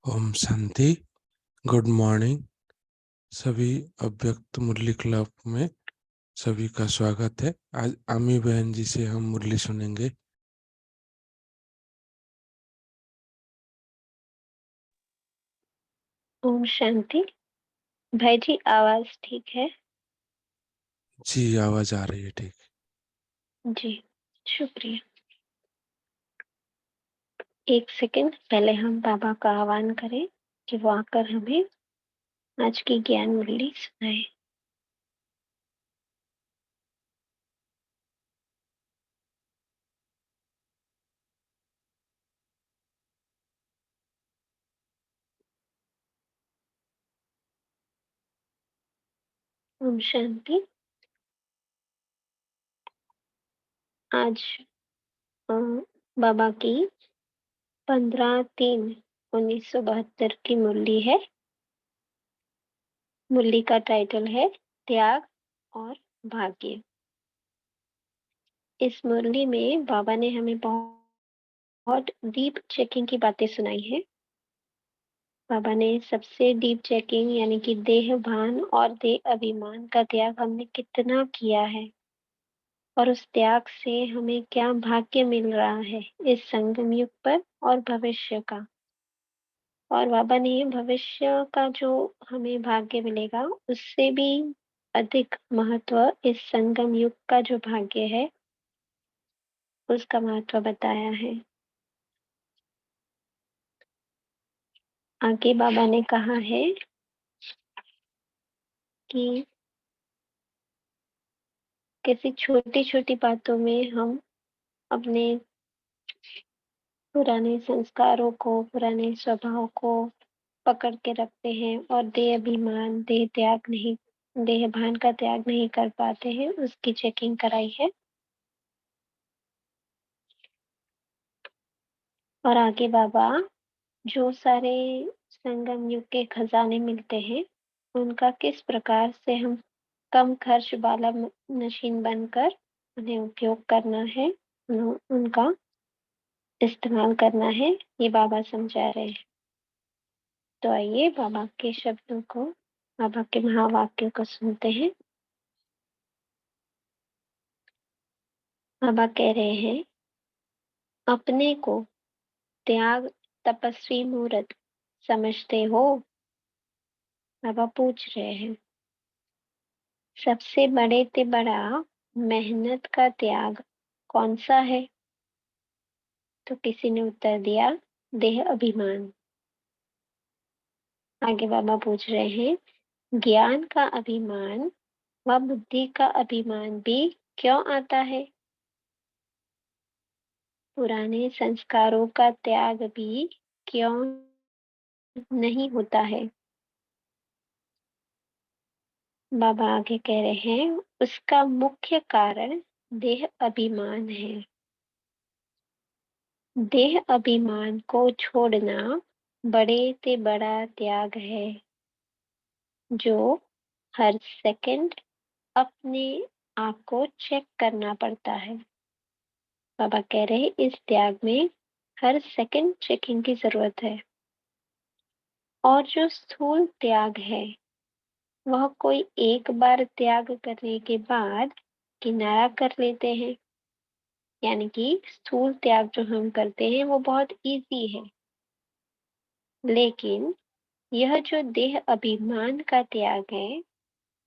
ओम शांति। Good morning सभी। अव्यक्त मुरली क्लब में सभी का स्वागत है। आज आमी बहन जी से हम मुरली सुनेंगे। ओम शांति। भाई जी आवाज ठीक है? जी, आवाज आ रही है ठीक। जी शुक्रिया। एक सेकंड पहले हम बाबा का आह्वान करें कि वो आकर हमें आज की ज्ञान मुरली सुनाए। ओम शांति। आज बाबा की 15/3/1972 की मुरली है। मुरली का टाइटल है त्याग और भाग्य। इस मुरली में बाबा ने हमें बहुत डीप चेकिंग की बातें सुनाई है। बाबा ने सबसे डीप चेकिंग यानी कि देह भान और देह अभिमान का त्याग हमने कितना किया है और उस त्याग से हमें क्या भाग्य मिल रहा है इस संगम युग पर और भविष्य का। और बाबा ने भविष्य का जो हमें भाग्य मिलेगा उससे भी अधिक महत्व इस संगम युग का जो भाग्य है उसका महत्व बताया है। आगे बाबा ने कहा है कि किसी छोटी छोटी बातों में हम अपने पुराने संस्कारों को, पुराने स्वभाव को पकड़ के रखते हैं और देह अभिमान, देह भान का त्याग नहीं कर पाते हैं। उसकी चेकिंग कराई है। और आगे बाबा जो सारे संगम युग के खजाने मिलते हैं उनका किस प्रकार से हम कम खर्च वाला मशीन बनकर उन्हें उपयोग करना है, उनका इस्तेमाल करना है, ये बाबा समझा रहे हैं। तो आइए बाबा के शब्दों को, बाबा के महावाक्यों को सुनते हैं। बाबा कह रहे हैं, अपने को त्याग तपस्वी मूर्त समझते हो? बाबा पूछ रहे हैं, सबसे बड़े से बड़ा मेहनत का त्याग कौन सा है? तो किसी ने उत्तर दिया, देह अभिमान। आगे बाबा पूछ रहे हैं, ज्ञान का अभिमान व बुद्धि का अभिमान भी क्यों आता है? पुराने संस्कारों का त्याग भी क्यों नहीं होता है? बाबा आगे कह रहे हैं, उसका मुख्य कारण देह अभिमान है। देह अभिमान को छोड़ना बड़े से बड़ा त्याग है जो हर सेकंड अपने आप को चेक करना पड़ता है। बाबा कह रहे हैं, इस त्याग में हर सेकंड चेकिंग की जरूरत है। और जो स्थूल त्याग है वह कोई एक बार त्याग करने के बाद किनारा कर लेते हैं। यानी कि स्थूल त्याग जो हम करते हैं वो बहुत इजी है, लेकिन यह जो देह अभिमान का त्याग है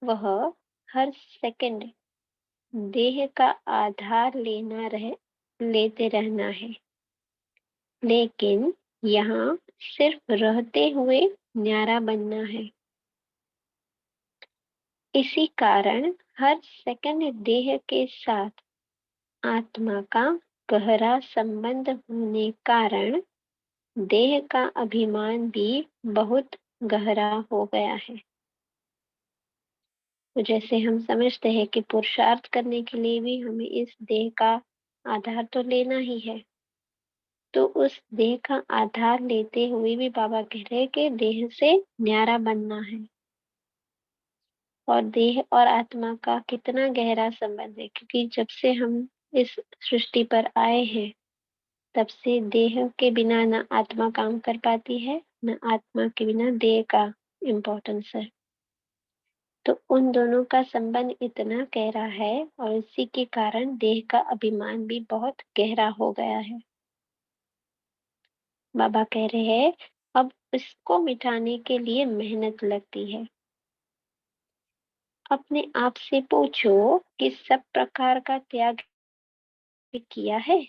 वह हर सेकंड देह का आधार लेते रहना है, लेकिन यहाँ सिर्फ रहते हुए न्यारा बनना है। इसी कारण हर सेकंड देह के साथ आत्मा का गहरा संबंध होने कारण देह का अभिमान भी बहुत गहरा हो गया है। तो जैसे हम समझते हैं कि पुरुषार्थ करने के लिए भी हमें इस देह का आधार तो लेना ही है, तो उस देह का आधार लेते हुए भी बाबा कह रहे हैं कि देह से न्यारा बनना है। और देह और आत्मा का कितना गहरा संबंध है, क्योंकि जब से हम इस सृष्टि पर आए हैं तब से देह के बिना ना आत्मा काम कर पाती है न आत्मा के बिना देह का इम्पोर्टेंस है। तो उन दोनों का संबंध इतना गहरा है और इसी के कारण देह का अभिमान भी बहुत गहरा हो गया है। बाबा कह रहे हैं अब इसको मिटाने के लिए मेहनत लगती है। अपने आप से पूछो कि सब प्रकार का त्याग किया है,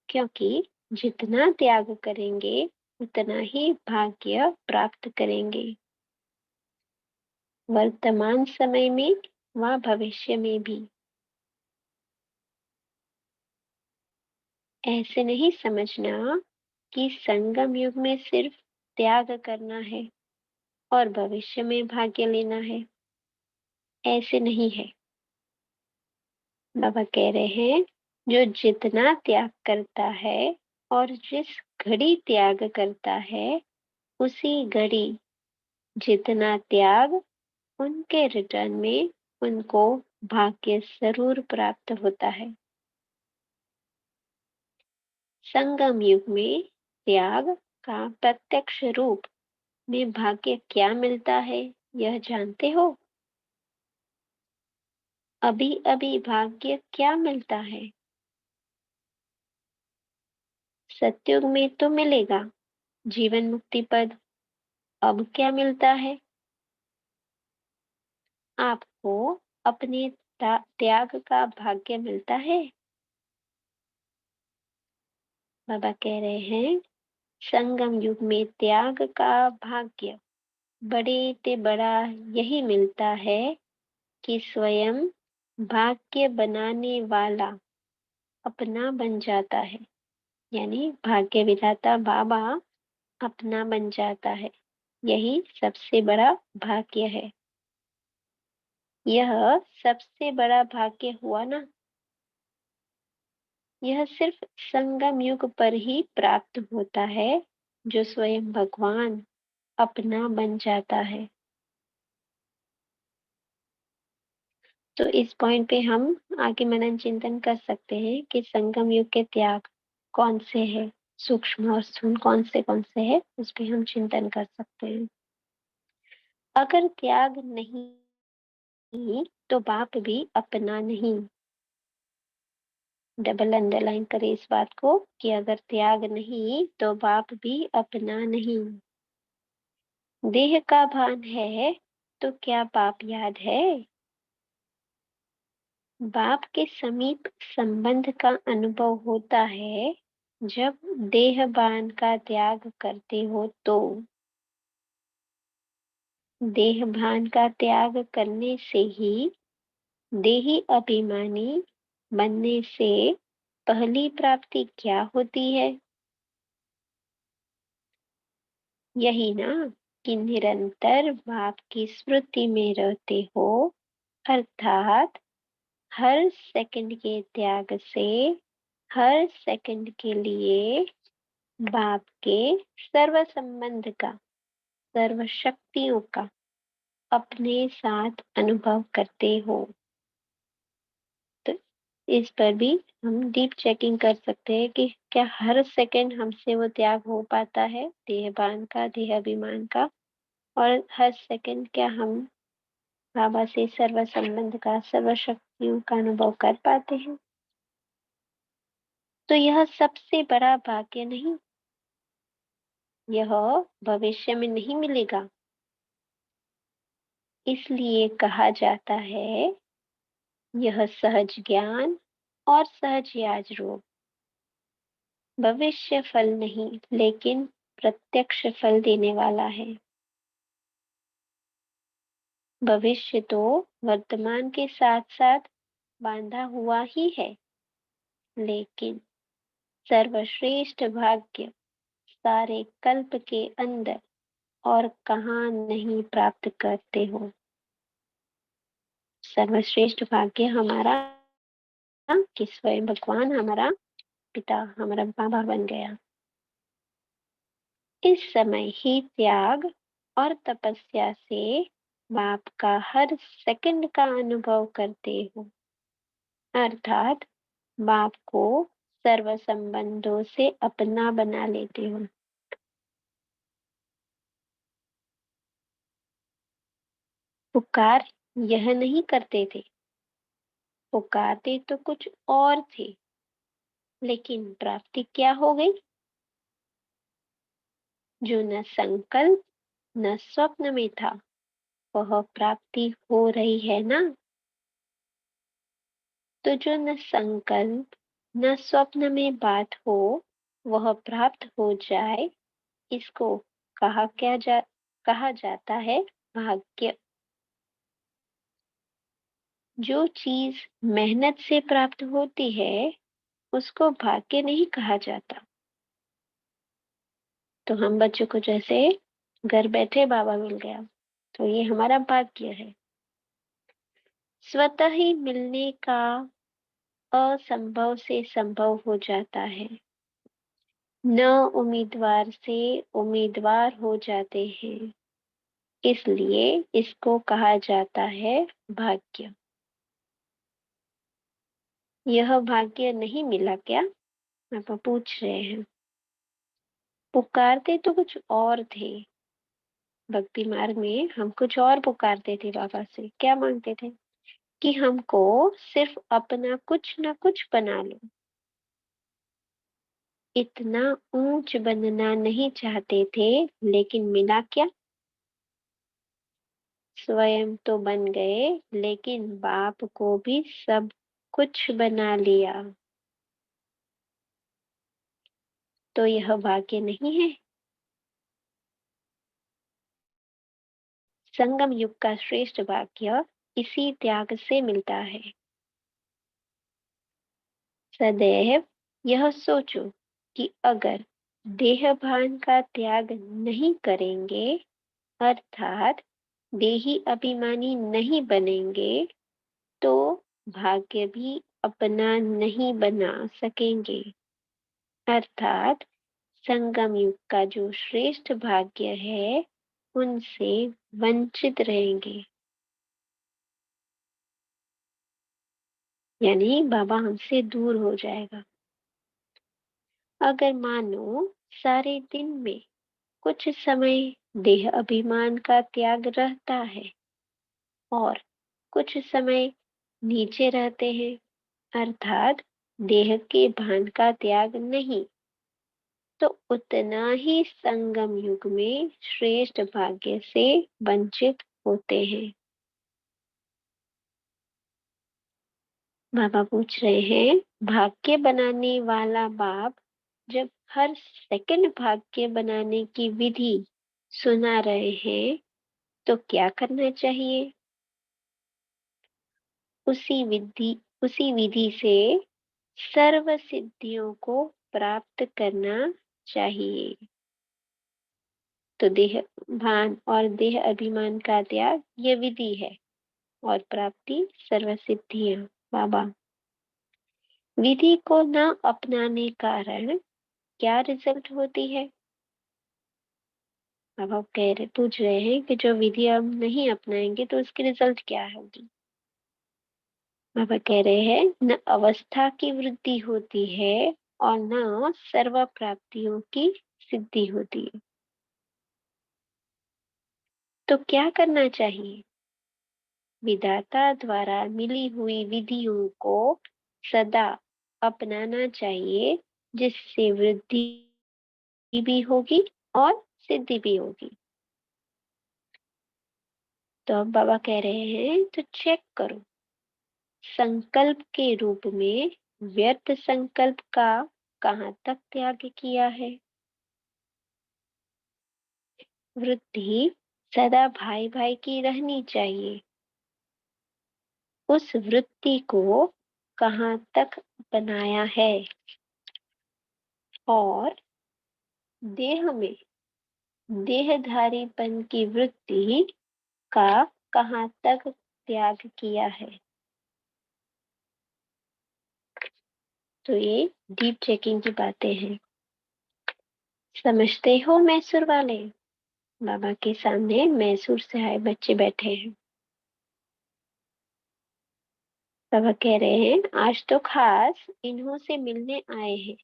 क्योंकि जितना त्याग करेंगे उतना ही भाग्य प्राप्त करेंगे, वर्तमान समय में व भविष्य में भी। ऐसे नहीं समझना कि संगम युग में सिर्फ त्याग करना है और भविष्य में भाग्य लेना है। ऐसे नहीं है। बाबा कह रहे हैं जो जितना त्याग करता है और जिस घड़ी त्याग करता है उसी घड़ी जितना त्याग उनके रिटर्न में उनको भाग्य जरूर प्राप्त होता है। संगम युग में त्याग का प्रत्यक्ष रूप में भाग्य क्या मिलता है यह जानते हो? अभी अभी भाग्य क्या मिलता है? सतयुग में तो मिलेगा जीवन मुक्ति पद। अब क्या मिलता है? आपको अपने त्याग का भाग्य मिलता है। बाबा कह रहे हैं संगम युग में त्याग का भाग्य बड़े ते बड़ा यही मिलता है कि स्वयं भाग्य बनाने वाला अपना बन जाता है, यानी भाग्य विधाता बाबा अपना बन जाता है। यही सबसे बड़ा भाग्य है। यह सबसे बड़ा भाग्य हुआ ना। यह सिर्फ संगम युग पर ही प्राप्त होता है जो स्वयं भगवान अपना बन जाता है। तो इस पॉइंट पे हम आगे मनन चिंतन कर सकते हैं कि संगम युग के त्याग कौन से हैं, सूक्ष्म और स्थूल कौन से हैं, उस पे हम चिंतन कर सकते हैं। अगर त्याग नहीं तो बाप भी अपना नहीं। डबल अंडरलाइन करें इस बात को कि अगर त्याग नहीं तो बाप भी अपना नहीं। देह का भान है तो क्या बाप याद है? बाप के समीप संबंध का अनुभव होता है जब देहभान का त्याग करते हो। तो देहभान का त्याग करने से ही देही अभिमानी बनने से पहली प्राप्ति क्या होती है? यही ना कि निरंतर बाप की स्मृति में रहते हो, अर्थात हर सेकंड के त्याग से हर सेकंड के लिए बाप के सर्व संबंध का, सर्व शक्तियों का अपने साथ अनुभव करते हो। तो इस पर भी हम डीप चेकिंग कर सकते हैं कि क्या हर सेकंड हमसे वो त्याग हो पाता है देहभान का, देह अभिमान का, और हर सेकंड क्या हम बाबा से सर्व संबंध का, सर्व शक्तियों का अनुभव कर पाते हैं? तो यह सबसे बड़ा भाग्य नहीं, यह भविष्य में नहीं मिलेगा। इसलिए कहा जाता है यह सहज ज्ञान और सहज याज रूप भविष्य फल नहीं लेकिन प्रत्यक्ष फल देने वाला है। भविष्य तो वर्तमान के साथ साथ बांधा हुआ ही है, लेकिन सर्वश्रेष्ठ भाग्य सारे कल्प के अंदर और कहाँ नहीं प्राप्त करते हो। सर्वश्रेष्ठ भाग्य हमारा कि स्वयं भगवान हमारा पिता, हमारा बाबा बन गया। इस समय ही त्याग और तपस्या से बाप का हर सेकंड का अनुभव करते हो, अर्थात बाप को सर्व संबंधों से अपना बना लेते हो। पुकार यह नहीं करते थे, पुकारते तो कुछ और थे, लेकिन प्राप्ति क्या हो गई? जो न संकल्प न स्वप्न में था, वह प्राप्ति हो रही है ना। तो जो न संकल्प न स्वप्न में बात हो, वह प्राप्त हो जाए, इसको कहा जाता है भाग्य। जो चीज मेहनत से प्राप्त होती है, उसको भाग्य नहीं कहा जाता। तो हम बच्चों को जैसे घर बैठे बाबा मिल गया, तो ये हमारा भाग्य है। स्वतः ही मिलने का असंभव से संभव हो जाता है। न उम्मीदवार से उम्मीदवार हो जाते हैं, इसलिए इसको कहा जाता है भाग्य। यह भाग्य नहीं मिला क्या? आप पूछ रहे हैं। पुकारते तो कुछ और थे। भक्ति मार्ग में हम कुछ और पुकारते थे बाबा से। क्या मांगते थे? कि हमको सिर्फ अपना कुछ ना कुछ बना लो। इतना ऊंच बनना नहीं चाहते थे, लेकिन मिला क्या? स्वयं तो बन गए, लेकिन बाप को भी सब कुछ बना लिया। तो यह भाग्य नहीं है? संगम युग का श्रेष्ठ भाग्य इसी त्याग से मिलता है। सदैव यह सोचो कि अगर देह भान का त्याग नहीं करेंगे, अर्थात देही अभिमानी नहीं बनेंगे, तो भाग्य भी अपना नहीं बना सकेंगे। अर्थात संगम युग का जो श्रेष्ठ भाग्य है, उनसे वंचित रहेंगे। यानी बाबा हमसे दूर हो जाएगा। अगर मानो सारे दिन में कुछ समय देह अभिमान का त्याग रहता है और कुछ समय नीचे रहते हैं, अर्थात देह के भान का त्याग नहीं, तो उतना ही संगम युग में श्रेष्ठ भाग्य से वंचित होते हैं। बाबा पूछ रहे हैं, भाग्य बनाने वाला बाप जब हर सेकंड भाग्य बनाने की विधि सुना रहे हैं, तो क्या करना चाहिए? उसी विधि से सर्व सिद्धियों को प्राप्त करना चाहिए। तो देह भान और देह अभिमान का त्याग ये विधि है, और प्राप्ति सर्व सिद्धियां। बाबा, विधि को न अपनाने कारण क्या रिजल्ट होती है? अब आप पूछ रहे हैं कि जो विधि हम नहीं अपनाएंगे तो उसकी रिजल्ट क्या होगी? बाबा कह रहे हैं, न अवस्था की वृद्धि होती है और न सर्व प्राप्तियों की सिद्धि होती है। तो क्या करना चाहिए? विधाता द्वारा मिली हुई विधियों को सदा अपनाना चाहिए, जिससे वृद्धि भी होगी और सिद्धि भी होगी। तो अब बाबा कह रहे हैं, तो चेक करो, संकल्प के रूप में व्यर्थ संकल्प का कहाँ तक त्याग किया है? वृद्धि सदा भाई भाई की रहनी चाहिए। उस वृत्ति को कहाँ तक बनाया है? और देह में देहधारीपन की वृत्ति का कहाँ तक त्याग किया है? तो ये डीप चेकिंग की बातें हैं। समझते हो मैसूर वाले? बाबा के सामने मैसूर से आए बच्चे बैठे हैं। बाबा कह रहे हैं, आज तो खास इन्हों से मिलने आए हैं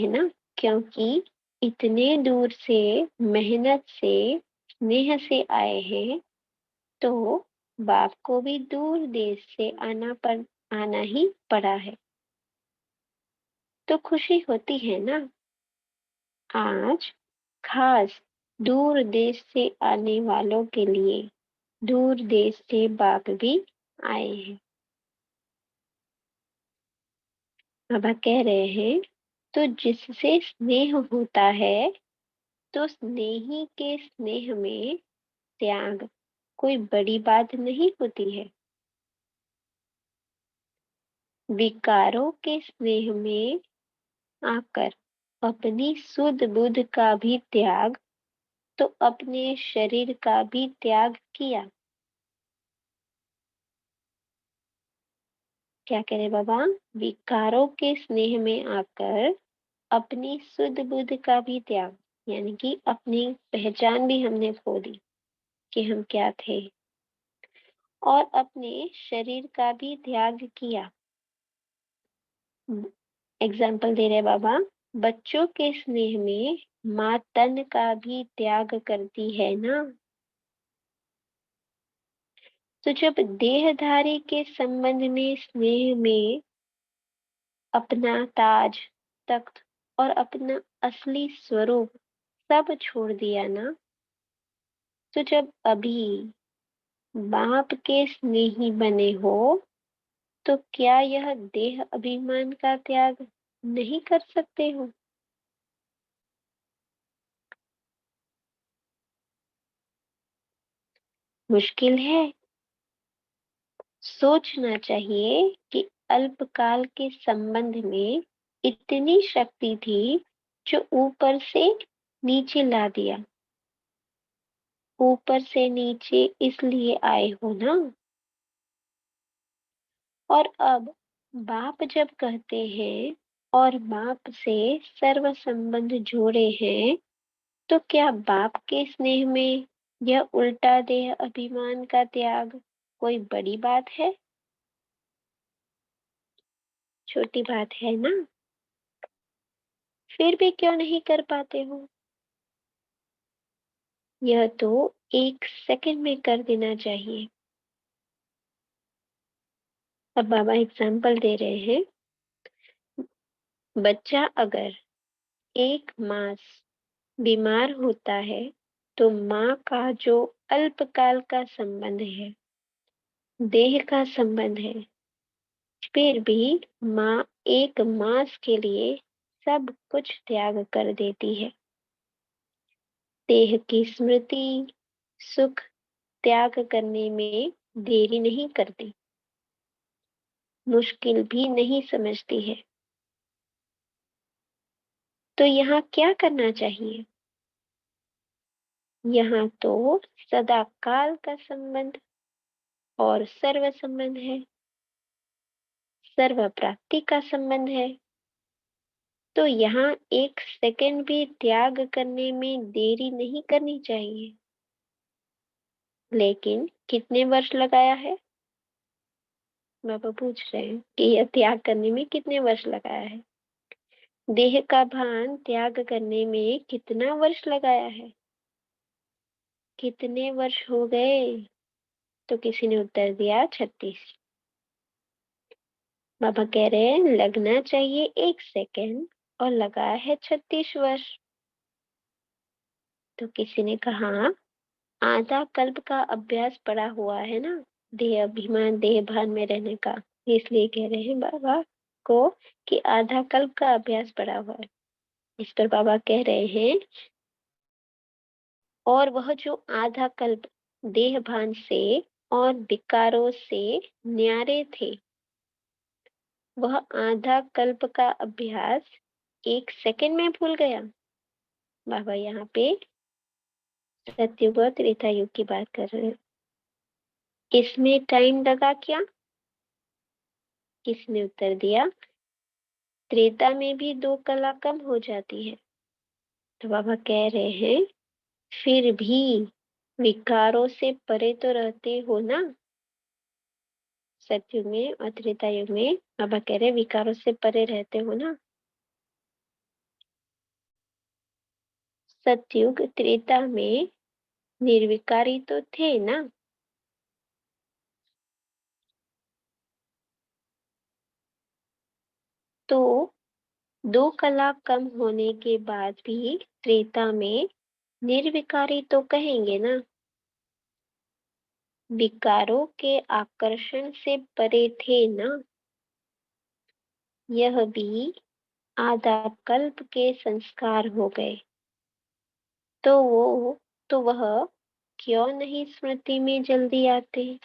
ना, क्योंकि इतने दूर से मेहनत से स्नेह से आए हैं तो बाप को भी दूर देश से आना ही पड़ा है, तो खुशी होती है ना। आज खास दूर देश से आने वालों के लिए दूर देश से बाप भी आए हैं। बाबा कह रहे हैं तो जिससे स्नेह होता है तो स्नेही के स्नेह में त्याग कोई बड़ी बात नहीं होती है। विकारों के स्नेह में आकर अपनी सुध बुध का भी त्याग, तो अपने शरीर का भी त्याग किया। क्या कह रहे बाबा? विकारों के स्नेह में आकर अपनी सुध बुध का भी त्याग, यानी कि अपनी पहचान भी हमने खो दी कि हम क्या थे, और अपने शरीर का भी त्याग किया। एग्जाम्पल दे रहे बाबा, बच्चों के स्नेह में माँ तन का भी त्याग करती है ना। तो जब देहधारी के संबंध में स्नेह में अपना ताज, तख्त और अपना असली स्वरूप सब छोड़ दिया ना, तो जब अभी बाप के स्नेही बने हो तो क्या यह देह अभिमान का त्याग नहीं कर सकते हो? मुश्किल है। सोचना चाहिए कि अल्पकाल के संबंध में इतनी शक्ति थी जो ऊपर से नीचे ला दिया। ऊपर से नीचे इसलिए आए हो ना। और अब बाप जब कहते हैं और बाप से सर्व संबंध जोड़े हैं, तो क्या बाप के स्नेह में यह उल्टा देह अभिमान का त्याग कोई बड़ी बात है? छोटी बात है ना। फिर भी क्यों नहीं कर पाते हो? यह तो 1 सेकंड में कर देना चाहिए। अब बाबा एग्जाम्पल दे रहे हैं। बच्चा अगर 1 मास बीमार होता है तो माँ का जो अल्पकाल का संबंध है, देह का संबंध है, फिर भी माँ 1 मास के लिए सब कुछ त्याग कर देती है। देह की स्मृति, सुख त्याग करने में देरी नहीं करती, मुश्किल भी नहीं समझती है। तो यहाँ क्या करना चाहिए? यहाँ तो सदा काल का संबंध और सर्व संबंध है, सर्व प्राप्ति का संबंध है। तो यहाँ 1 सेकंड भी त्याग करने में देरी नहीं करनी चाहिए। लेकिन कितने वर्ष लगाया है? बाबा पूछ रहे हैं कि यह त्याग करने में कितने वर्ष लगाया है? देह का भान त्याग करने में कितना वर्ष लगाया है? कितने वर्ष हो गए? तो किसी ने उत्तर दिया 36। बाबा कह रहे हैं लगना चाहिए 1 सेकंड और लगा है 36 वर्ष। तो किसी ने कहा आधा कल्प का अभ्यास पड़ा हुआ है ना, देह अभिमान देह भान में रहने का, इसलिए कह रहे हैं बाबा को कि आधा कल्प का अभ्यास पड़ा हुआ है। इस पर बाबा कह रहे हैं और वह जो आधा कल्प देह भान से और विकारों से न्यारे थे, वह आधा कल्प का अभ्यास 1 सेकंड में भूल गया। बाबा यहाँ पे सतयुग और त्रेता युग की बात कर रहे हैं। इसमें टाइम लगा क्या? किसने उत्तर दिया त्रेता में भी 2 कला कम हो जाती है। तो बाबा कह रहे हैं फिर भी विकारों से परे तो रहते हो ना। सतयुग में और त्रेता युग में बाबा कह रहे विकारों से परे रहते हो ना। सतयुग त्रेता में निर्विकारी तो थे ना। तो 2 कला कम होने के बाद भी त्रेता में निर्विकारी तो कहेंगे ना। विकारों के आकर्षण से परे थे ना। यह भी आधा कल्प के संस्कार हो गए। तो वह क्यों नहीं स्मृति में जल्दी आते।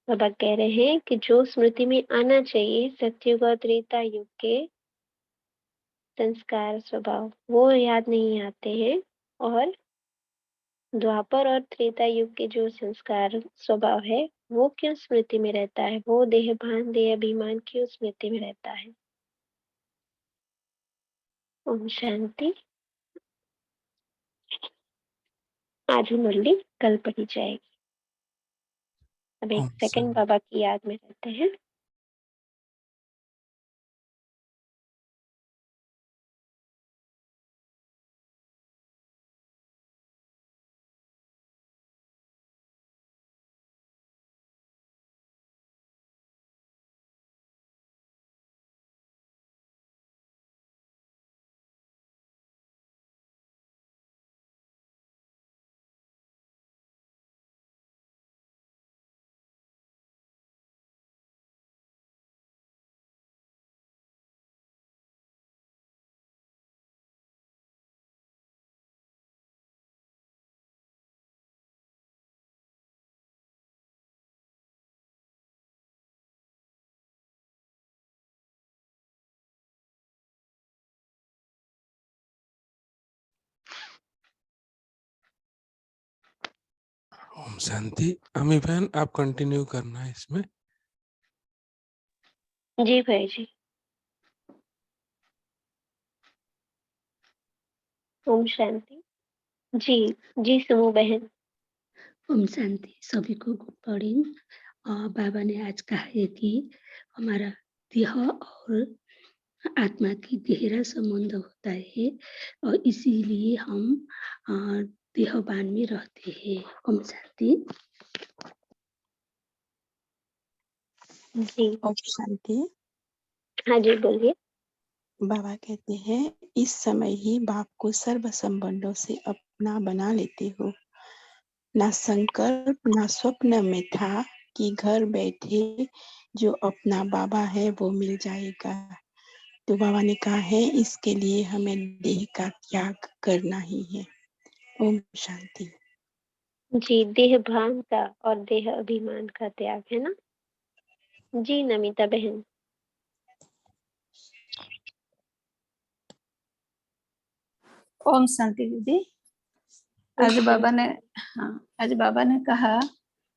बाबा कह रहे हैं कि जो स्मृति में आना चाहिए सतयुग और त्रेता युग के संस्कार स्वभाव वो याद नहीं आते हैं, और द्वापर और त्रेता युग के जो संस्कार स्वभाव है वो क्यों स्मृति में रहता है, वो देह भान देह अभिमान क्यों स्मृति में रहता है। ओम शांति। आज मुरली कल पढ़ी जाएगी। अब एक ओम सेकंड शांति। बाबा की याद में रहते हैं। ओम शांति। अमी बहन आप कंटिन्यू करना है इसमें। जी भाई जी। ओम शांति। जी जी समूह बहन। ओम शांति। सभी को गुड मॉर्निंग। बाबा ने आज कहा है कि हमारा देह और आत्मा की गहरा संबंध होता है और इसीलिए हम देहभान में रहते हैं। ओम शांति। जी ओम शांति। हाँ जी बोलिए। बाबा कहते हैं इस समय ही बाप को सर्व संबंधों से अपना बना लेते हो। ना संकल्प ना स्वप्न में था कि घर बैठे जो अपना बाबा है वो मिल जाएगा। तो बाबा ने कहा है इसके लिए हमें देह का त्याग करना ही है। ओम शांति। जी देह भान का और देह अभिमान का त्याग है ना। जी नमिता बहन। ओम शांति दीदी। आज बाबा ने कहा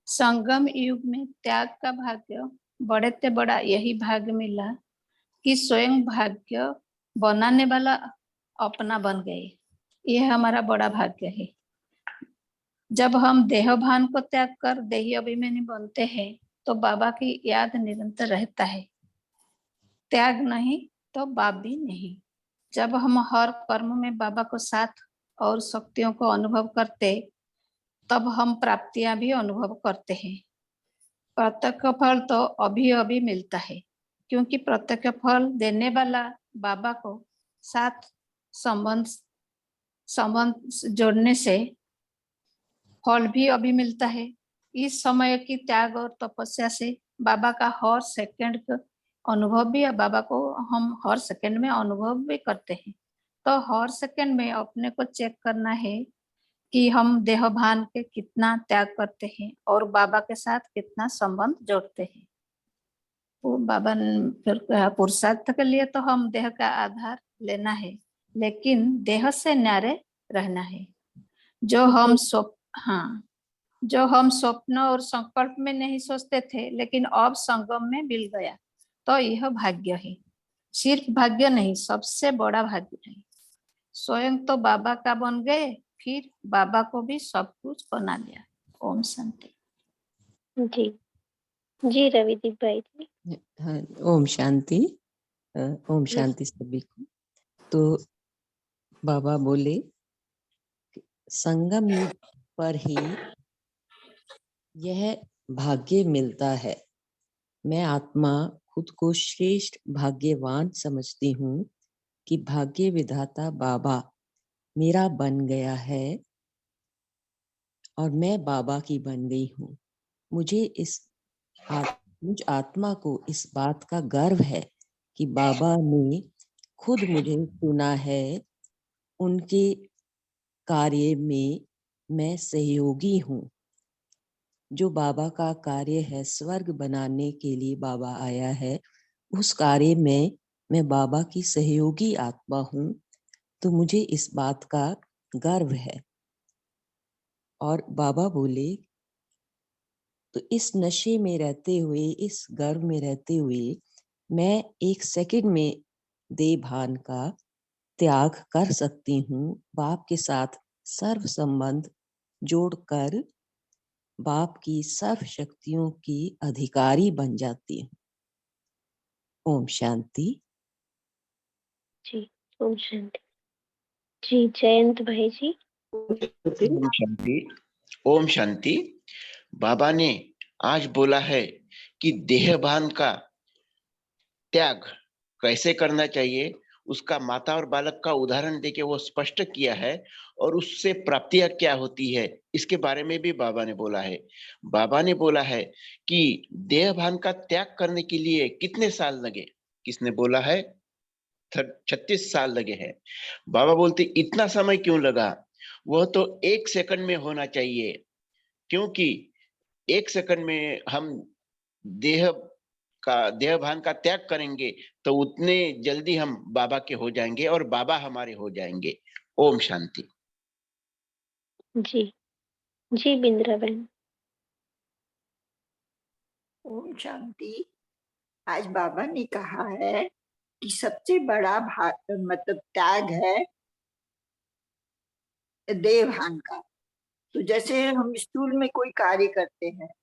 संगम युग में त्याग का भाग्य बड़े ते बड़ा यही भाग्य मिला कि स्वयं भाग्य बनाने वाला अपना बन गए। यह हमारा बड़ा भाग्य है। जब हम देह भान को त्याग कर देही अभिमानी बनते हैं तो बाबा की याद निरंतर रहता है। त्याग नहीं तो बाप भी नहीं। जब हम हर कर्म में बाबा को साथ और शक्तियों को अनुभव करते तब हम प्राप्तियां भी अनुभव करते हैं। प्रत्यक्ष फल तो अभी अभी मिलता है क्योंकि प्रत्यक्ष फल देने वाला बाबा को साथ संबंध जोड़ने से फल भी अभी मिलता है। इस समय की त्याग और तपस्या से बाबा का हर सेकंड का अनुभव भी बाबा को हम हर सेकंड में अनुभव भी करते हैं। तो हर सेकंड में अपने को चेक करना है कि हम देह भान के कितना त्याग करते हैं और बाबा के साथ कितना संबंध जोड़ते हैं। तो बाबा ने फिर कहा पुरुषार्थ के लिए तो हम देह का आधार लेना है लेकिन देह से न्यारे रहना है। जो हम स्वप्न और संकल्प में नहीं सोचते थे लेकिन अब संगम में मिल गया तो यह भाग्य है। सिर्फ भाग्य नहीं सबसे बड़ा भाग्य है। स्वयं तो बाबा का बन गए फिर बाबा को भी सब कुछ बना लिया। ओम शांति। जी जी रविदीप भाई जी। ओम शांति। ओम शांति सभी को। तो बाबा बोले संगम युग पर ही यह भाग्य मिलता है। मैं आत्मा खुद को श्रेष्ठ भाग्यवान समझती हूँ कि भाग्य विधाता बाबा मेरा बन गया है और मैं बाबा की बन गई हूँ। मुझ आत्मा को इस बात का गर्व है कि बाबा ने खुद मुझे चुना है। उनके कार्य में मैं सहयोगी हूँ। जो बाबा का कार्य है, स्वर्ग बनाने के लिए बाबा आया है, उस कार्य में मैं बाबा की सहयोगी आत्मा हूँ। तो मुझे इस बात का गर्व है। और बाबा बोले तो इस नशे में रहते हुए, इस गर्व में रहते हुए मैं एक सेकंड में देह भान का त्याग कर सकती हूँ। बाप के साथ सर्व संबंध जोड़कर बाप की सर्व शक्तियों की अधिकारी बन जाती हूँ। ओम शांति। जी, ओम शांति। जी, जयंत भाई जी। ओम शांति। ओम शांति। बाबा ने आज बोला है कि देहभान का त्याग कैसे करना चाहिए, उसका माता और बालक का उदाहरण देके वो स्पष्ट किया है, और उससे प्राप्तियां क्या होती है इसके बारे में भी बाबा ने बोला है। बाबा ने बोला है कि देहभान का त्याग करने के लिए कितने साल लगे? किसने बोला है? 36 साल लगे हैं। बाबा बोलते इतना समय क्यों लगा? वह तो 1 सेकंड में होना चाहिए, क्योंकि 1 सेकंड में हम देहभान का त्याग करेंगे तो उतने जल्दी हम बाबा के हो जाएंगे और बाबा हमारे हो जाएंगे। ओम शांति। जी, जी बिंद्रा बहन। ओम शांति। आज बाबा ने कहा है कि सबसे बड़ा मतलब त्याग है देहभान का। तो जैसे हम स्कूल में कोई कार्य करते हैं,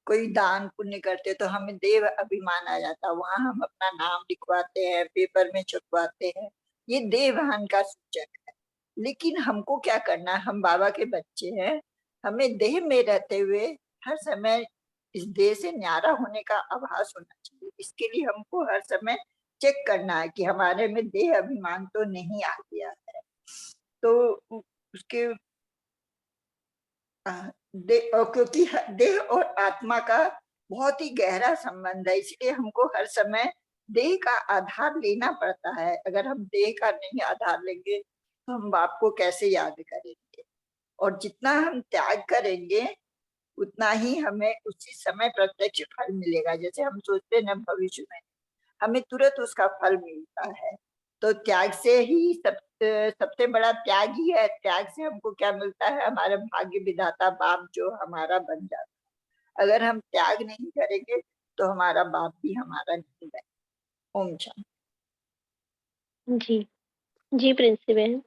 कोई दान पुण्य करते, तो हमें देव अभिमान आ जाता है, वहां हम अपना नाम लिखवाते हैं, पेपर में छपवाते हैं, ये देवभान का सूचक है। लेकिन हमको क्या करना है? हम बाबा के बच्चे हैं, हमें देह में रहते हुए हर समय इस देह से न्यारा होने का आभास होना चाहिए। इसके लिए हमको हर समय चेक करना है कि हमारे में देह अभिमान तो नहीं आ गया है। तो उसके क्योंकि देह और आत्मा का बहुत ही गहरा संबंध है, इसलिए हमको हर समय देह का आधार लेना पड़ता है। अगर हम देह का नहीं आधार लेंगे तो हम बाप को कैसे याद करेंगे? और जितना हम त्याग करेंगे उतना ही हमें उसी समय प्रत्यक्ष फल मिलेगा। जैसे हम सोचते हैं भविष्य में हमें तुरंत उसका फल मिलता है, तो त्याग से ही सबसे बड़ा त्याग ही है। त्याग से हमको क्या मिलता है? हमारा भाग्य विधाता बाप जो हमारा बन जाता है। अगर हम त्याग नहीं करेंगे तो हमारा बाप भी हमारा नहीं बने। ओम शांति। जी, जी प्रिंसी बहन।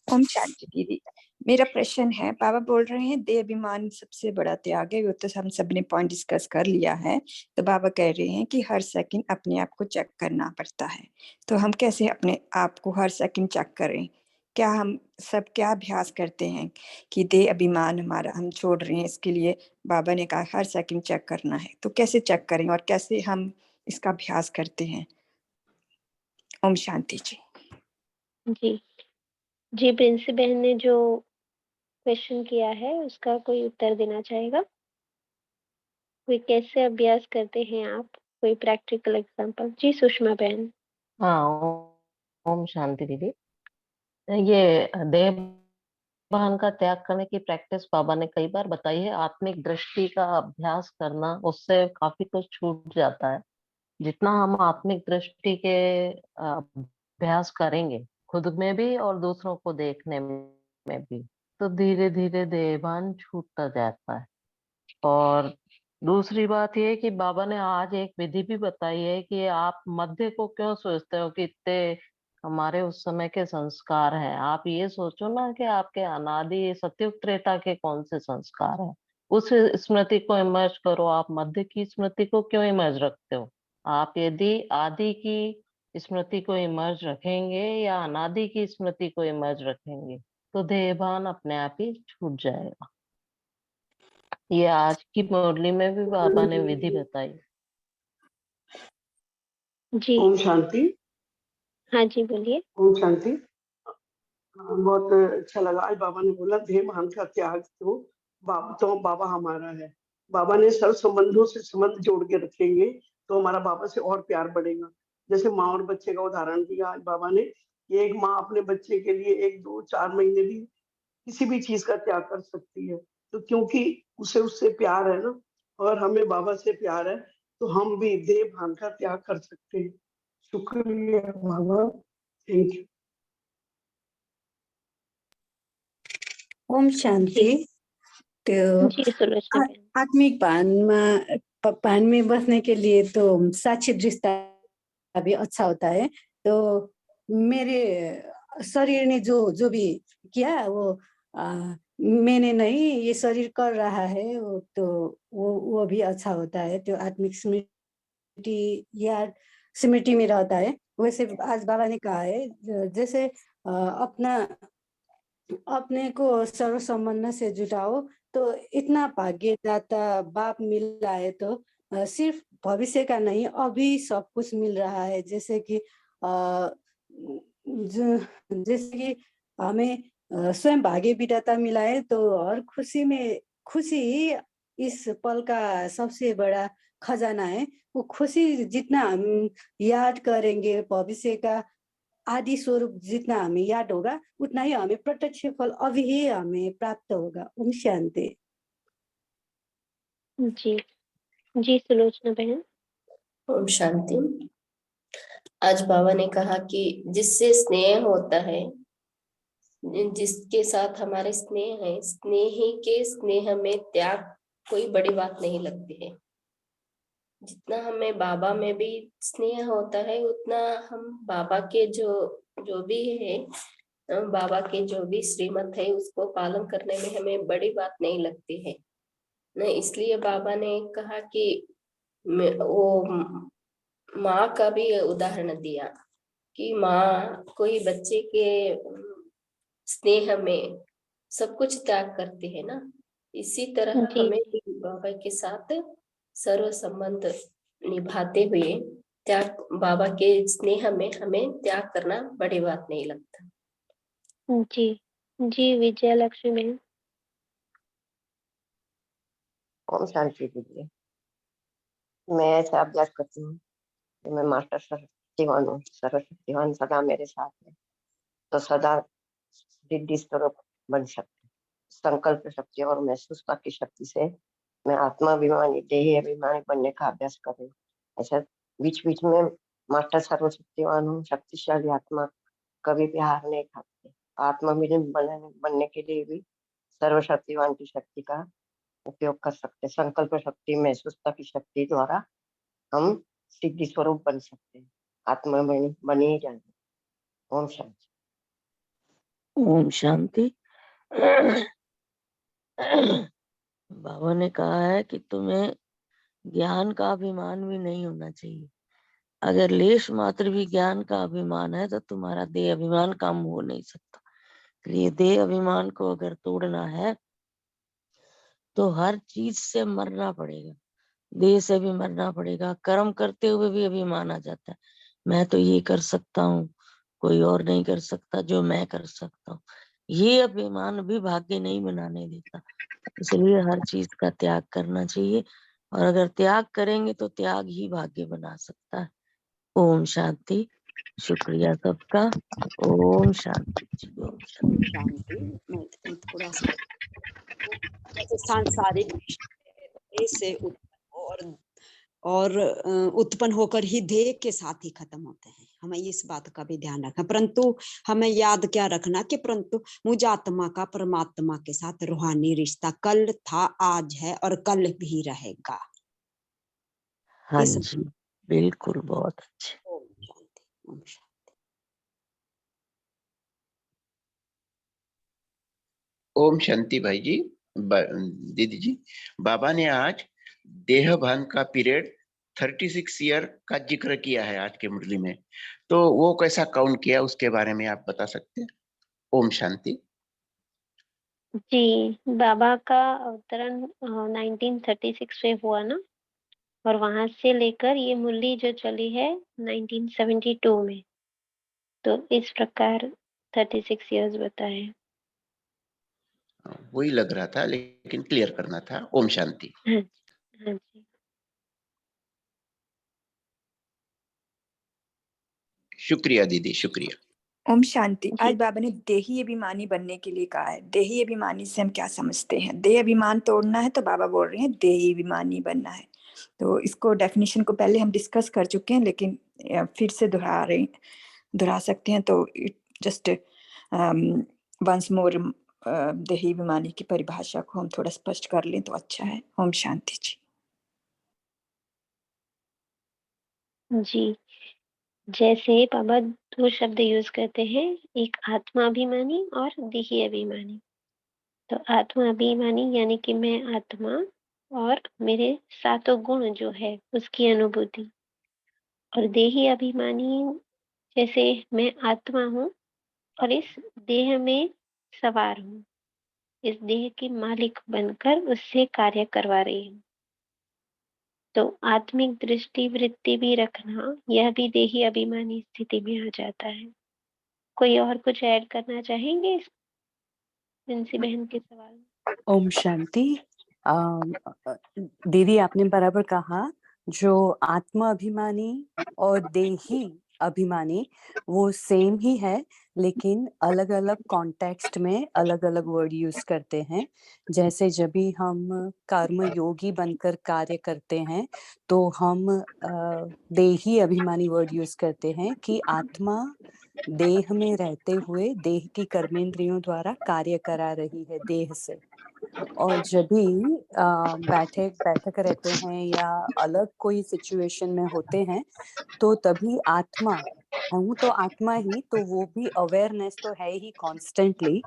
ओम शांति दीदी। मेरा प्रश्न है, बाबा बोल रहे हैं देह अभिमान सबसे बड़ा त्याग है, वो तो हम सब ने पॉइंट डिस्कस कर लिया है। तो बाबा कह रहे हैं कि हर सेकंड अपने आप को चेक करना पड़ता है। तो हम कैसे अपने आप को हर सेकंड चेक करें? क्या हम सब क्या अभ्यास करते हैं कि देह अभिमान हमारा हम छोड़ रहे हैं? इसके लिए बाबा ने कहा हर सेकंड चेक करना है। तो कैसे चेक करें और कैसे हम इसका अभ्यास करते हैं? ओम शांति जी। जी, जी प्रिंसी बहन ने जो क्वेश्चन किया है उसका कोई उत्तर देना चाहेगा? कोई कैसे अभ्यास करते हैं आप? कोई प्रैक्टिकल एग्जांपल? जी सुषमा बहन। हाँ, ओम शांति दीदी। ये देहभान का त्याग करने की प्रैक्टिस बाबा ने कई बार बताई है। आत्मिक दृष्टि का अभ्यास करना, उससे काफी कुछ छूट जाता है। जितना हम आत्मिक दृष्टि के अभ्यास करेंगे खुद में भी और दूसरों को देखने में भी, तो धीरे धीरे देहभान छूटता जाता है। और दूसरी बात ये कि बाबा ने आज एक विधि भी बताई है कि आप मध्य को क्यों सोचते हो कि इतने हमारे उस समय के संस्कार हैं। आप ये सोचो ना कि आपके अनादि सतयुग त्रेता के कौन से संस्कार हैं, उस स्मृति को इमर्ज करो। आप मध्य की स्मृति को क्यों इमर्ज रखते हो? आप यदि आदि की स्मृति को इमर्ज रखेंगे या अनादि की स्मृति को इमर्ज रखेंगे, तो देहभान अपने आप ही छूट जाएगा। ये आज की मुरली में भी बाबा ने विधि बताई। जी ओम शांति। हाँ जी, बोलिए। ओम शांति। बहुत अच्छा लगा आज बाबा ने बोला देह भान का त्याग तो बाबा हमारा है। बाबा ने सर्व संबंधों से संबंध जोड़ के रखेंगे तो हमारा बाबा से और प्यार बढ़ेगा। जैसे माँ और बच्चे का उदाहरण दिया आज बाबा ने, कि एक माँ अपने बच्चे के लिए 1, 2, 4 महीने भी किसी भी चीज का त्याग कर सकती है, तो क्योंकि उसे उससे प्यार है ना, और हमें बाबा से प्यार है, तो हम भी देह भान का त्याग कर सकते हैं। शुक्रिया बाबा, थैंक यू। ओम शांति। तो जी सुलोचना बहन। आत्मिक भान में बसने के लिए तो साक्षी दृष्टा भी अच्छा होता है। तो मेरे शरीर ने जो भी किया वो मैंने नहीं, ये शरीर कर रहा है, वो भी अच्छा होता है। तो आत्मिक स्मृति या स्मृति में रहता है। वैसे आज बाबा ने कहा है जैसे अपने को सर्व संबंध से जुटाओ, तो इतना भाग्यदाता बाप मिला है। तो सिर्फ भविष्य का नहीं, अभी सब कुछ मिल रहा है। जैसे कि हमें स्वयं भाग्य विधाता मिला है, तो हर खुशी इस पल का सबसे बड़ा खजाना है। वो खुशी जितना हम याद करेंगे, भविष्य का आदि स्वरूप जितना हमें याद होगा, उतना ही हमें प्रत्यक्ष फल अभी ही हमें प्राप्त होगा। ओम शांति। जी जी सुलोचना बहन। ओम शांति। आज बाबा ने कहा कि जिससे स्नेह होता है, जिसके साथ हमारे स्नेह है, स्नेही के स्नेह में त्याग कोई बड़ी बात नहीं लगती है। जितना हमें बाबा में भी स्नेह होता है, उतना हम बाबा के जो भी है, बाबा के जो भी श्रीमत है उसको पालन करने में हमें बड़ी बात नहीं लगती है न। इसलिए बाबा ने कहा कि वो माँ का भी उदाहरण दिया कि माँ कोई बच्चे के स्नेह में सब कुछ त्याग करती है ना। इसी तरह जी हमें भी बाबा के साथ सर्व संबंध निभाते हुए त्याग, बाबा के स्नेह में हमें त्याग करना बड़ी बात नहीं लगता। जी जी विजया लक्ष्मी बहन। ओम शांति दीजिए। मैं ऐसा अभ्यास करती हूँ कि मैं मास्टर शक्तिवान हूँ, सर्वशक्तिवान सदा मेरे साथ है, तो सदा सिद्धि स्वरूप बन सकते। संकल्प शक्ति और महसूसता की शक्ति से मैं आत्माभिमानी देह अभिमानी बनने का अभ्यास कर रही हूँ। ऐसा बीच बीच में मास्टर सर्वशक्तिवान हूँ, शक्तिशाली आत्मा कभी भी हार नहीं खाती। आत्माभिमानी बनने के लिए भी सर्वशक्तिवान की शक्ति का उपयोग कर सकते। संकल्प शक्ति महसूसता की शक्ति द्वारा हम सिद्धि स्वरूप बन सकते हैं, आत्मा बन ही जाएंगे। ओम शांति। ओम शांति। बाबा ने कहा है कि तुम्हें ज्ञान का अभिमान भी नहीं होना चाहिए। अगर लेश मात्र भी ज्ञान का अभिमान है तो तुम्हारा देह अभिमान कम हो नहीं सकता। इसलिए देह अभिमान को अगर तोड़ना है तो हर चीज से मरना पड़ेगा, देह से भी मरना पड़ेगा। कर्म करते हुए भी अभिमान आ जाता है, मैं तो ये कर सकता हूँ, कोई और नहीं कर सकता जो मैं कर सकता हूँ। ये अभिमान भी भाग्य नहीं बनाने देता। इसलिए हर चीज का त्याग करना चाहिए, और अगर त्याग करेंगे तो त्याग ही भाग्य बना सकता है। ओम शांति। शुक्रिया सबका। ओम शांति जी। ओम शांति। शांति। मैं थोड़ा सा जैसे सांसारिक विषय से उत्पन्न होकर ही देह के साथ ही खत्म होते हैं। हमें इस बात का भी ध्यान रखना, परंतु हमें याद क्या रखना कि परंतु मुझ आत्मा का परमात्मा के साथ रूहानी रिश्ता कल था, आज है और कल भी रहेगा। हाँ जी बिल्कुल, बहुत अच्छे। ओम शांति। ओम शांति। ओम शांति भाई जी, दीदी जी। बाबा ने आज देह भान का पीरियड 36 ईयर का जिक्र किया है आज के मुरली में, तो वो कैसा काउंट किया उसके बारे में आप बता सकते हैं? ओम शांति। जी, बाबा का अवतरण 1936 में हुआ ना, और वहां से लेकर ये मुरली जो चली है 1972 में, तो इस प्रकार 36 इयर्स बताए। वही लग रहा था, लेकिन क्लियर करना था। ओम शांति। हाँ हाँ जी। शुक्रिया दीदी, शुक्रिया। ओम शांति। आज जी बाबा ने देही अभिमानी बनने के लिए कहा है। देही अभिमानी से हम क्या समझते हैं? देह अभिमान तोड़ना है, तो बाबा बोल रहे हैं देही अभिमानी बनना है। तो इसको डेफिनेशन को पहले हम डिस्कस कर चुके हैं, लेकिन फिर से दोहरा सकते हैं। तो जस्ट वंस मोर देही अभिमानी की परिभाषा को हम थोड़ा स्पष्ट कर लें तो अच्छा है। ओम शांति जी। जी, जैसे बाबा 2 शब्द यूज करते हैं, एक आत्मा अभिमानी और देही अभिमानी। तो आत्मा अभिमानी यानी कि मैं आत्मा और मेरे 7 गुण जो है उसकी अनुभूति, और देही अभिमानी जैसे मैं आत्मा हूँ और इस देह में सवार हूँ, इस देह की मालिक बनकर उससे कार्य करवा रही हूँ। तो आत्मिक दृष्टि वृत्ति भी रखना, यह भी देही अभिमानी स्थिति में आ जाता है। कोई और कुछ ऐड करना चाहेंगे इस प्रिंसी बहन के सवाल में? ओम शांति। दीदी आपने बराबर कहा, जो आत्मा अभिमानी और देही अभिमानी वो सेम ही है, लेकिन अलग अलग कॉन्टेक्स्ट में अलग अलग वर्ड यूज करते हैं। जैसे जब भी हम कर्म योगी बनकर कार्य करते हैं तो हम देही अभिमानी वर्ड यूज करते हैं कि आत्मा देह में रहते हुए देह की कर्मेंद्रियों द्वारा कार्य करा रही है देह से। और जब भी बैठक रहते हैं या अलग कोई सिचुएशन में होते हैं, तो तभी आत्मा, हूँ तो आत्मा ही, तो वो भी अवेयरनेस तो है ही कॉन्स्टेंटली।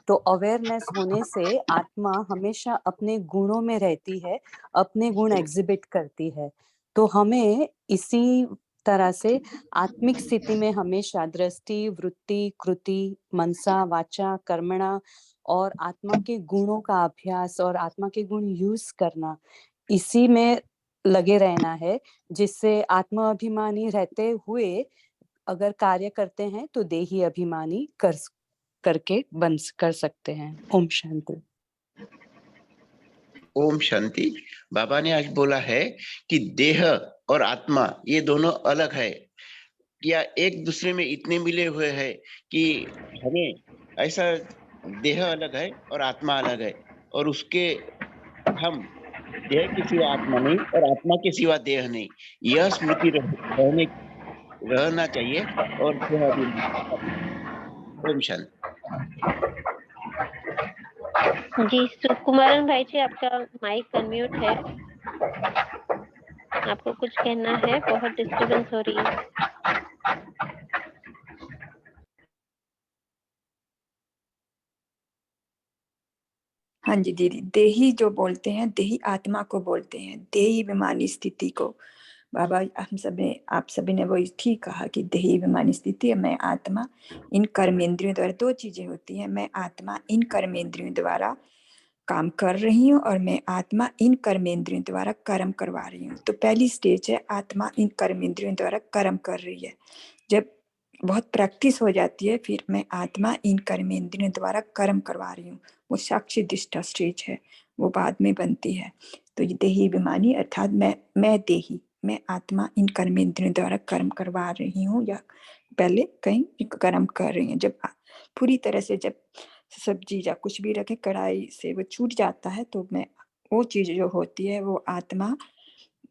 तो अवेयरनेस होने से आत्मा हमेशा अपने गुणों में रहती है, अपने गुण एग्जिबिट करती है। तो हमें इसी तरह से आत्मिक स्थिति में हमेशा दृष्टि, वृत्ति, कृति, मनसा, वाचा, कर्मणा और आत्मा के गुणों का अभ्यास और आत्मा के गुण यूज करना, इसी में लगे रहना है, जिससे आत्मा अभिमानी रहते हुए अगर कार्य करते हैं तो देही अभिमानी कर सकते हैं। ओम शांति। ओम शांति। बाबा ने आज बोला है कि देह और आत्मा ये दोनों अलग है, या एक दूसरे में इतने मिले हुए हैं कि हमें ऐसा देह अलग है और आत्मा अलग है, और उसके हम देह के सिवा आत्मा नहीं और आत्मा के सिवा देह नहीं, यह स्मृति रहना चाहिए। और देह अभिमान। ओम शांति। जी, सुकुमारन भाई जी, आपका माइक अनम्यूट है, आपको कुछ कहना है? बहुत डिस्टरबेंस हो रही है। हाँ जी दीदी, देही जो बोलते हैं, देही आत्मा को बोलते हैं, देही अभिमानी स्थिति को। बाबा आप सभी ने वही ठीक कहा कि देही अभिमानी स्थिति है, मैं आत्मा इन कर्मेंद्रियों द्वारा। 2 चीजें होती हैं, मैं आत्मा इन कर्मेंद्रियों द्वारा काम कर रही हूँ और मैं आत्मा इन कर्मेंद्रियों द्वारा कर्म करवा रही हूँ। तो पहली स्टेज है आत्मा इन कर्मेंद्रियों द्वारा कर्म कर रही है। जब बहुत प्रैक्टिस हो जाती है, फिर मैं आत्मा इन कर्मेंद्रियों द्वारा कर्म करवा रही हूँ, वो साक्षी दिष्टा स्टेज है, वो बाद में बनती है। तो ये देही अभिमानी अर्थात मैं देही, मैं आत्मा इन कर्मेंद्रियों द्वारा कर्म करवा रही हूँ, या पहले कहीं कर्म कर रही हूँ। जब पूरी तरह से जब सब्जी या कुछ भी रखे कढ़ाई से वो छूट जाता है, तो मैं वो चीज जो होती है वो आत्मा,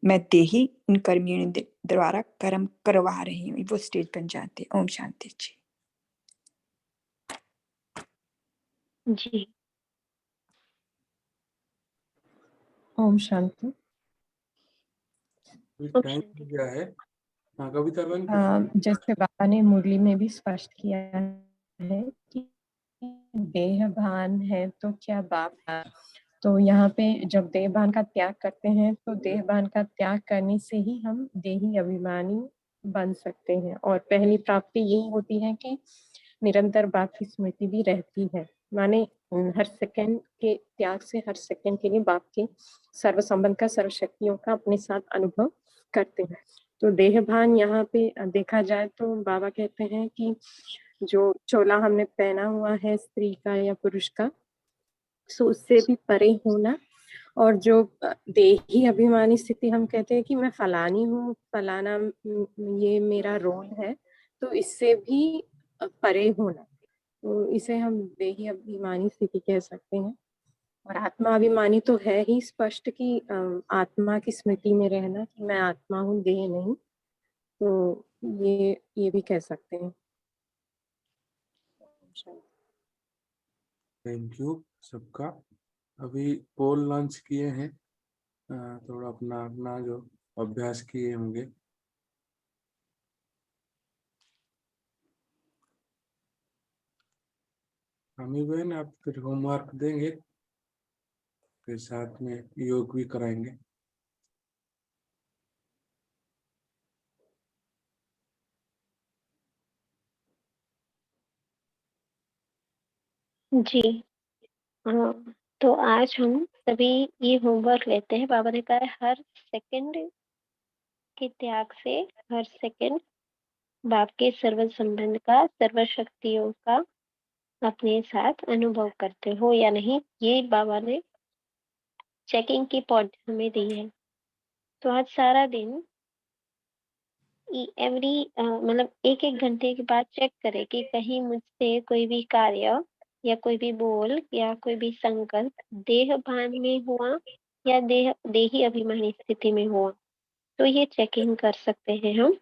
मैं देही इन कर्मियों द्वारा कर्म करवा रही हूँ, वो स्टेज बन जाती है। ओम शांति जी। जी, ओम शांति। टाइम हो गया है। हाँ, कविता बहन। जैसे बाबा ने मुरली में भी स्पष्ट किया है कि देह भान है तो क्या बाप तो यहाँ पे जब देहभान का त्याग करते हैं तो देहभान का त्याग करने से ही हम देही अभिमानी बन सकते हैं। और पहली प्राप्ति यही होती है कि निरंतर बाप की स्मृति भी रहती है, माने हर सेकंड के त्याग से हर सेकंड के लिए बाप के सर्व संबंध का, सर्व शक्तियों का अपने साथ अनुभव करते हैं। तो देहभान यहाँ पे देखा जाए तो बाबा कहते हैं कि जो चोला हमने पहना हुआ है स्त्री का या पुरुष का, सो उससे भी परे होना। और जो देही अभिमानी स्थिति हम कहते हैं कि मैं फलानी हूँ, फलाना ये मेरा रोल है, तो इससे भी परे होना, तो इसे हम देही अभिमानी स्थिति कह सकते हैं। और आत्मा अभिमानी तो है ही स्पष्ट कि आत्मा की स्मृति में रहना कि मैं आत्मा हूँ, देह नहीं, तो ये भी कह सकते हैं। थैंक यू सबका। अभी पोल लॉन्च किए हैं, थोड़ा अपना अपना जो अभ्यास किए होंगे। हमी बहन आप फिर होमवर्क देंगे, फिर साथ में योग भी कराएंगे। जी हाँ, तो आज हम सभी ये होमवर्क लेते हैं। बाबा ने कहा है हर सेकंड के त्याग से हर सेकंड बाप के सर्व संबंध का, सर्व शक्तियों का अपने साथ अनुभव करते हो या नहीं, ये बाबा ने चेकिंग की पॉइंट हमें दी है। तो आज सारा दिन एवरी मतलब एक एक घंटे के बाद चेक करें कि कहीं मुझसे कोई भी कार्य या कोई भी बोल या कोई भी संकल्प देह भान में हुआ या देही अभिमानी स्थिति में हुआ, तो ये चेकिंग कर सकते हैं हम।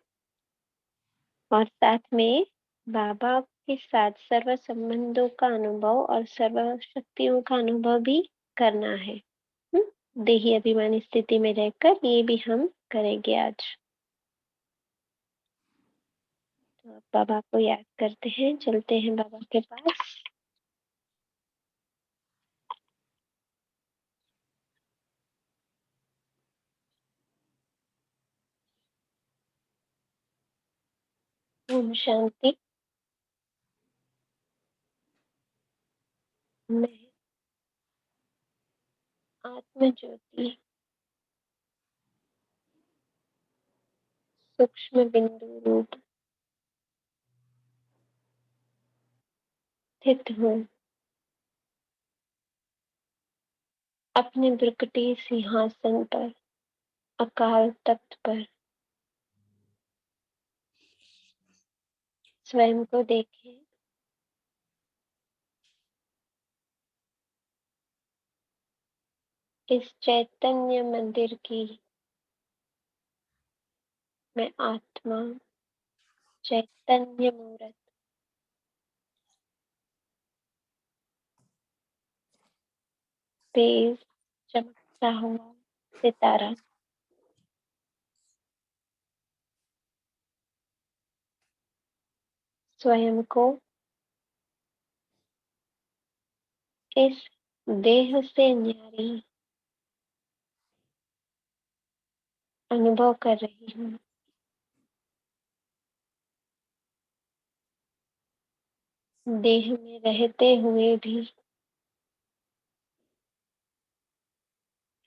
और साथ में बाबा के साथ सर्व संबंधों का अनुभव और सर्व शक्तियों का अनुभव भी करना है। देही अभिमानी स्थिति में रहकर ये भी हम करेंगे आज। तो अब बाबा को याद करते हैं, चलते हैं बाबा के पास। ओम शांति। मैं आत्म ज्योति सूक्ष्म बिंदु रूप स्थित हूँ अपने प्रकटी सिंहासन पर, अकाल तख्त पर। स्वयं को देखें, इस चैतन्य मंदिर की मैं आत्मा, चैतन्य मूर्त, तेज चमकता हुआ सितारा। स्वयं को इस देह से न्यारी अनुभव कर रही हूँ। देह में रहते हुए भी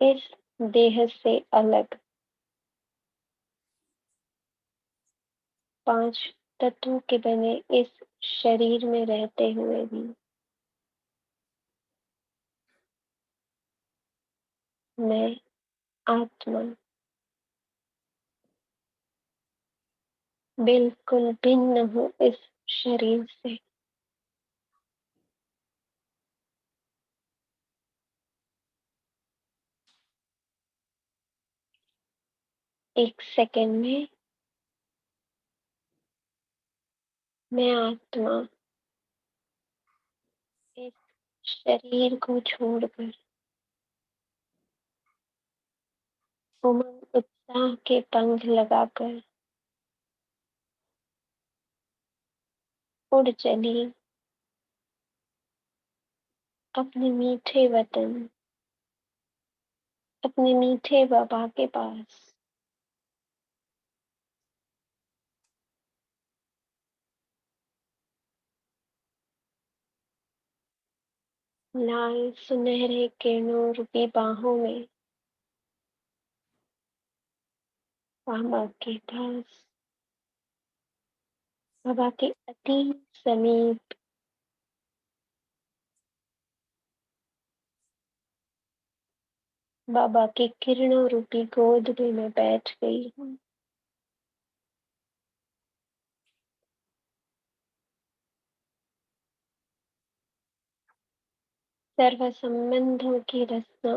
इस देह से अलग, 5 तत्वों के बने इस शरीर में रहते हुए भी मैं आत्मा बिल्कुल भिन्न हूँ इस शरीर से। एक सेकंड में मैं आत्मा इस शरीर को छोड़कर उमंग उत्साह के पंख लगाकर उड़ चली अपने मीठे वतन अपने मीठे बाबा के पास। लाल सुनहरे किरणों रूपी बाहों में बाबा के पास, बाबा के अति समीप बाबा की किरणों रूपी गोद में मैं बैठ गई हूँ। सर्व संबंधों की रचना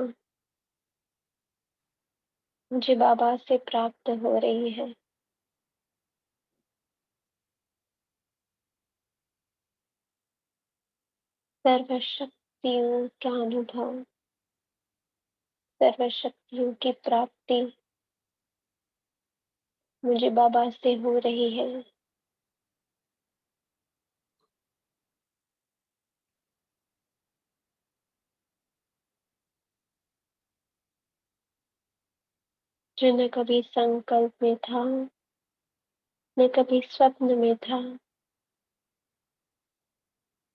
मुझे बाबा से प्राप्त हो रही है। सर्व शक्तियों का अनुभव, सर्व शक्तियों की प्राप्ति मुझे बाबा से हो रही है। जो न कभी संकल्प में था, न कभी स्वप्न में था,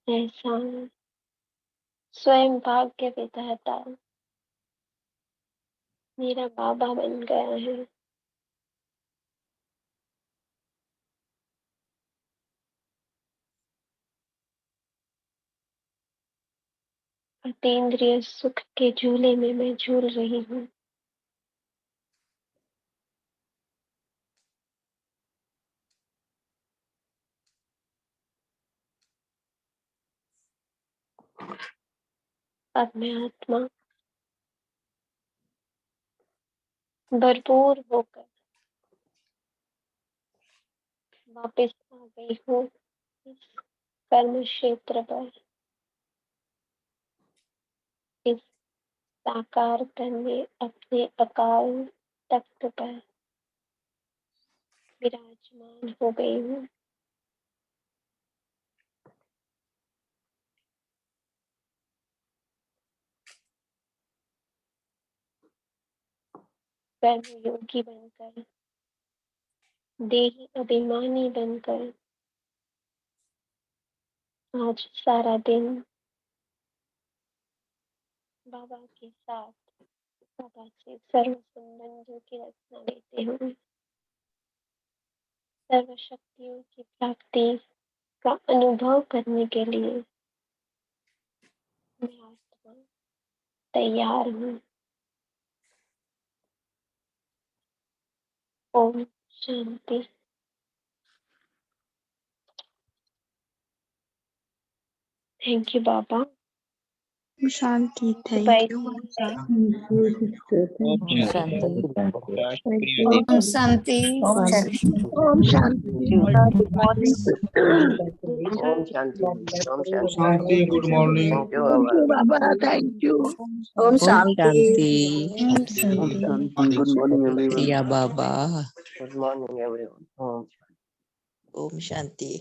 ऐसा स्वयं भाग्य विधाता मेरा बाबा बन गया है। अतीन्द्रिय सुख के झूले में मैं झूल रही हूँ। अब मैं आत्मा भरपूर होकर वापस आ गई हूँ इस कर्म क्षेत्र पर, इस साकार करने अपने अकाल तख्त पर विराजमान हो गई हूँ। कर्म योगी बनकर, देही अभिमानी बनकर आज सारा दिन बाबा के साथ, बाबा से सर्व संबंधों की रचना लेते हुए सर्व शक्तियों की प्राप्ति का अनुभव करने के लिए मैं आत्मा तैयार हूँ। ओम शांति। थैंक यू बाबा। शांति, थैंक बाय यू। ओम शांति। ओम शांति। ओम शांति। ओम शांति। Good morning. ओम शांति दीदी, ओम शांति। शांति, good morning. Thank you thank you बाबा। बाबा, थैंक यू। ओम शांति। ओम शांति। Good morning everyone. प्रिया बाबा। Good morning everyone. ओम शांति।